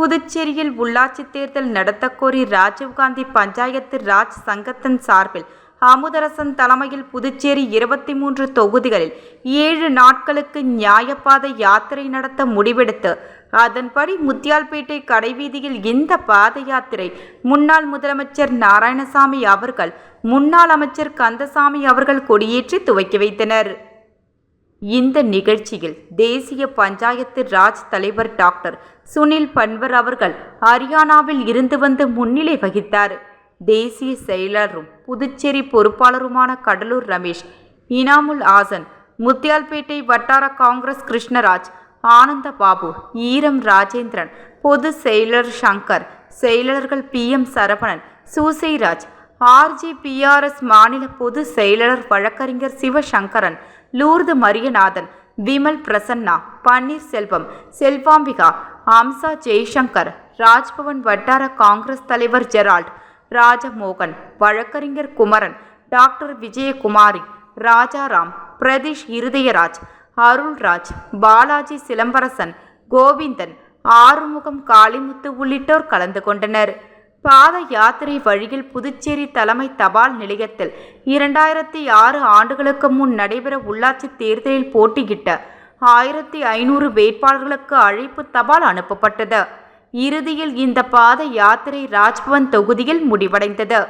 புதுச்சேரியில் உள்ளாட்சி தேர்தல் நடத்தக்கோரி ராஜீவ்காந்தி பஞ்சாயத்து ராஜ் சங்கத்தின் சார்பில் அமுதரசன் தலைமையில் புதுச்சேரி 23 தொகுதிகளில் 7 நாட்களுக்கு நியாயப்பாதை யாத்திரை நடத்த முடிவெடுத்து அதன்படி முத்தியால்பேட்டை கடைவீதியில் இந்த பாத யாத்திரை முன்னாள் முதலமைச்சர் நாராயணசாமி அவர்கள், முன்னாள் அமைச்சர் கந்தசாமி அவர்கள் கொடியேற்றி துவக்கி வைத்தனர். இந்த நிகழ்ச்சியில் தேசிய பஞ்சாயத்து ராஜ் தலைவர் டாக்டர் சுனில் பன்வர் அவர்கள் ஹரியானாவில் இருந்து வந்து முன்னிலை வகித்தார். தேசிய செயலரும் புதுச்சேரி பொறுப்பாளருமான கடலூர் ரமேஷ், இனாமுல் ஆசன், முத்தியால்பேட்டை வட்டார காங்கிரஸ் கிருஷ்ணராஜ், ஆனந்த பாபு, ஈரம் ராஜேந்திரன், பொது செயலர் சங்கர், செயலர்கள் PM சரவணன், சூசைராஜ், RGPRS மாநில பொது செயலர் வழக்கறிஞர் சிவசங்கரன், லூர்து மரியநாதன், விமல் பிரசன்னா, பன்னீர்செல்வம், செல்வாம்பிகா, அம்சா ஜெய்சங்கர், ராஜ்பவன் வட்டார காங்கிரஸ் தலைவர் ஜெரால்ட், ராஜமோகன், வழக்கறிஞர் குமரன், டாக்டர் விஜயகுமாரி, ராஜாராம், பிரதீஷ் இருதயராஜ், அருள்ராஜ், பாலாஜி சிலம்பரசன், கோவிந்தன், ஆறுமுகம், காளிமுத்து உள்ளிட்டோர் கலந்து கொண்டனர். பாத யாத்திரை வழியில் புதுச்சேரி தலைமை தபால் நிலையத்தில் 2006 ஆண்டுகளுக்கு முன் நடைபெற உள்ளாட்சி தேர்தலில் போட்டியிட்ட 1500 வேட்பாளர்களுக்கு அழைப்பு தபால் அனுப்பப்பட்டது. இறுதியில் இந்த பாத யாத்திரை ராஜ்பவன் தொகுதியில் முடிவடைந்தது.